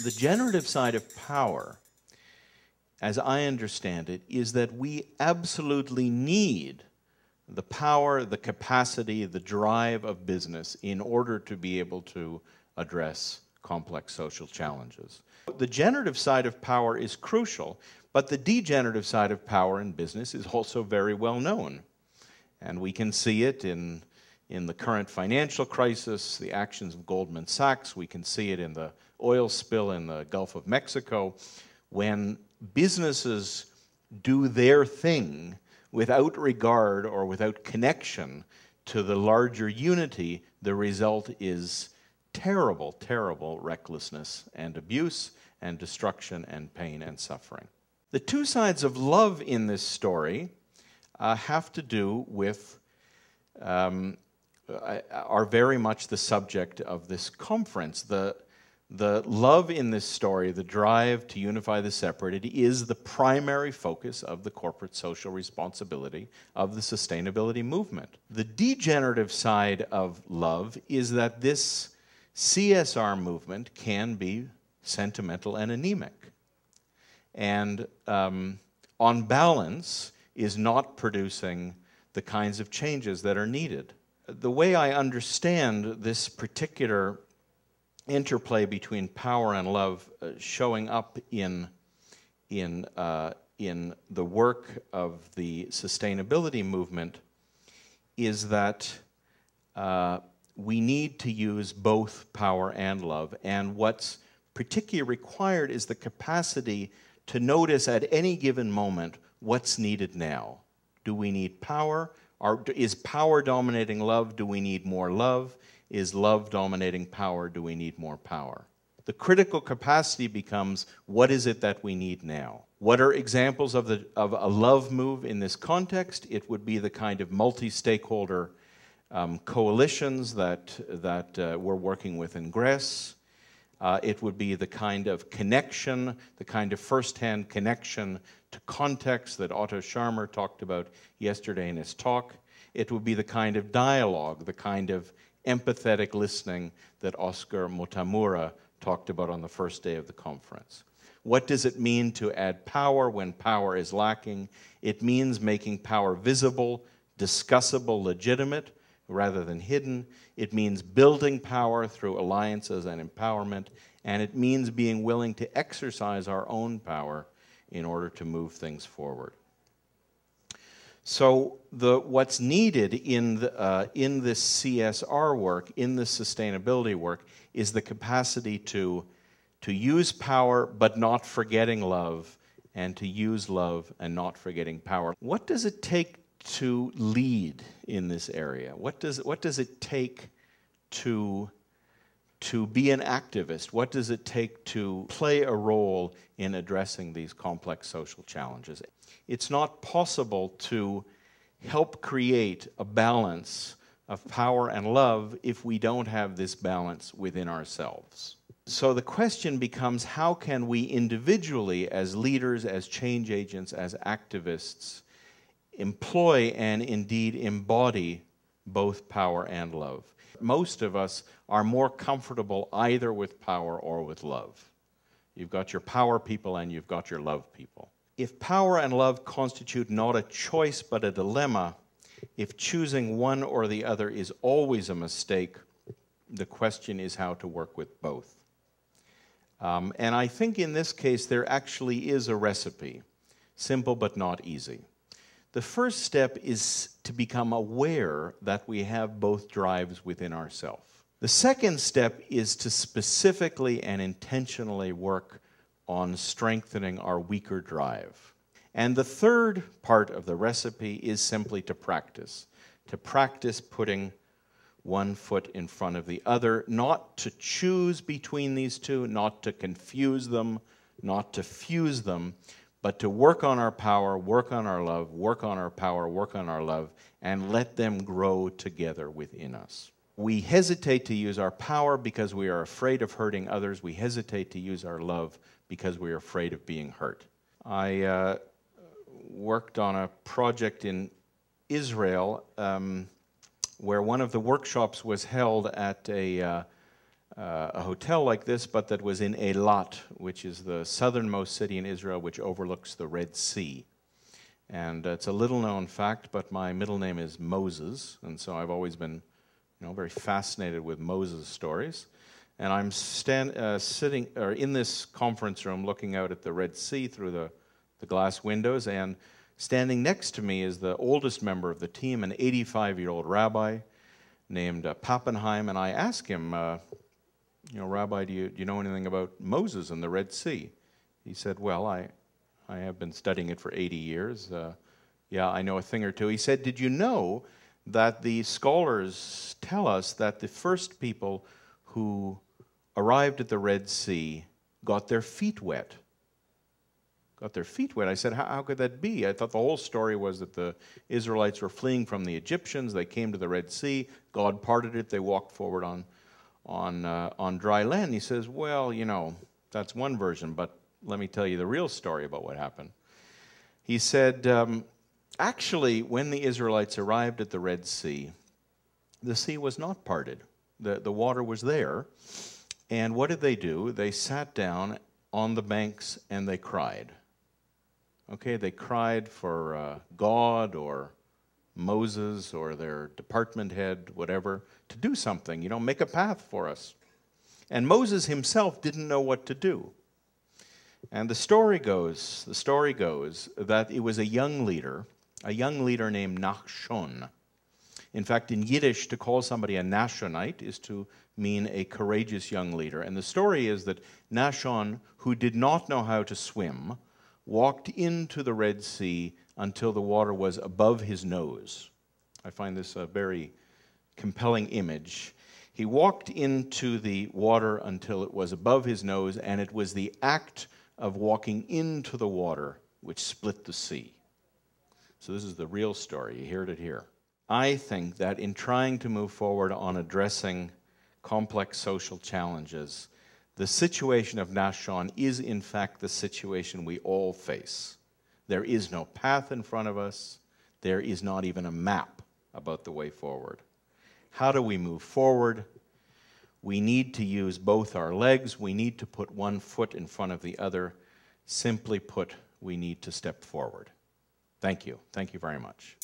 The generative side of power, as I understand it, is that we absolutely need the power, the capacity, the drive of business in order to be able to address complex social challenges. The generative side of power is crucial, but the degenerative side of power in business is also very well known. And we can see it in the current financial crisis, the actions of Goldman Sachs. We can see it in the oil spill in the Gulf of Mexico. When businesses do their thing without regard or without connection to the larger unity, the result is terrible, terrible recklessness and abuse and destruction and pain and suffering. The two sides of love in this story have to do with, are very much the subject of this conference. The love in this story, the drive to unify the separated, is the primary focus of the corporate social responsibility of the sustainability movement. The degenerative side of love is that this CSR movement can be sentimental and anemic, and on balance is not producing the kinds of changes that are needed. The way I understand this particular interplay between power and love showing up in the work of the sustainability movement is that we need to use both power and love, and what's particularly required is the capacity to notice at any given moment what's needed now. Do we need power? Or is power dominating love? Do we need more love? Is love dominating power? Do we need more power? The critical capacity becomes, what is it that we need now? What are examples of a love move in this context? It would be the kind of multi-stakeholder coalitions that we're working with in Greece. It would be the kind of connection, the kind of first-hand connection to context that Otto Scharmer talked about yesterday in his talk. It would be the kind of dialogue, the kind of empathetic listening that Oscar Motamura talked about on the first day of the conference. What does it mean to add power when power is lacking? It means making power visible, discussable, legitimate, rather than hidden. It means building power through alliances and empowerment, and it means being willing to exercise our own power in order to move things forward. So what's needed in this CSR work, in this sustainability work, is the capacity to use power but not forgetting love, and to use love and not forgetting power. What does it take to lead in this area? What does it take to be an activist? What does it take to play a role in addressing these complex social challenges? It's not possible to help create a balance of power and love if we don't have this balance within ourselves. So the question becomes, how can we individually, as leaders, as change agents, as activists, employ and indeed embody both power and love? Most of us are more comfortable either with power or with love. You've got your power people and you've got your love people. If power and love constitute not a choice but a dilemma, if choosing one or the other is always a mistake, the question is how to work with both. And I think in this case there actually is a recipe, simple but not easy. The first step is to become aware that we have both drives within ourselves. The second step is to specifically and intentionally work on strengthening our weaker drive. And the third part of the recipe is simply to practice putting one foot in front of the other, not to choose between these two, not to confuse them, not to fuse them, but to work on our power, work on our love, work on our power, work on our love, and let them grow together within us. We hesitate to use our power because we are afraid of hurting others. We hesitate to use our love because we are afraid of being hurt. I worked on a project in Israel where one of the workshops was held at a hotel like this, but that was in Eilat, which is the southernmost city in Israel, which overlooks the Red Sea. And it's a little-known fact, but my middle name is Moses, and so I've always been, very fascinated with Moses stories. And I'm sitting in this conference room, looking out at the Red Sea through the glass windows, and standing next to me is the oldest member of the team, an 85-year-old rabbi named Pappenheim, and I asked him, Rabbi, do you know anything about Moses and the Red Sea? He said, well, I have been studying it for 80 years. Yeah, I know a thing or two. He said, did you know that the scholars tell us that the first people who arrived at the Red Sea got their feet wet? Got their feet wet. I said, how could that be? I thought the whole story was that the Israelites were fleeing from the Egyptians. They came to the Red Sea. God parted it. They walked forward on dry land. He says, well, that's one version, but let me tell you the real story about what happened. He said, actually, when the Israelites arrived at the Red Sea, the sea was not parted. The water was there. And what did they do? They sat down on the banks and they cried. Okay, they cried for God or Moses or their department head, whatever, to do something, make a path for us. And Moses himself didn't know what to do. And the story goes that it was a young leader named Nachshon. In fact, in Yiddish, to call somebody a Nachshonite is to mean a courageous young leader. And the story is that Nachshon, who did not know how to swim, walked into the Red Sea until the water was above his nose. I find this a very compelling image. He walked into the water until it was above his nose, and it was the act of walking into the water which split the sea. So this is the real story. You heard it here. I think that in trying to move forward on addressing complex social challenges, the situation of Nachshon is in fact the situation we all face. There is no path in front of us. There is not even a map about the way forward. How do we move forward? We need to use both our legs. We need to put one foot in front of the other. Simply put, we need to step forward. Thank you. Thank you very much.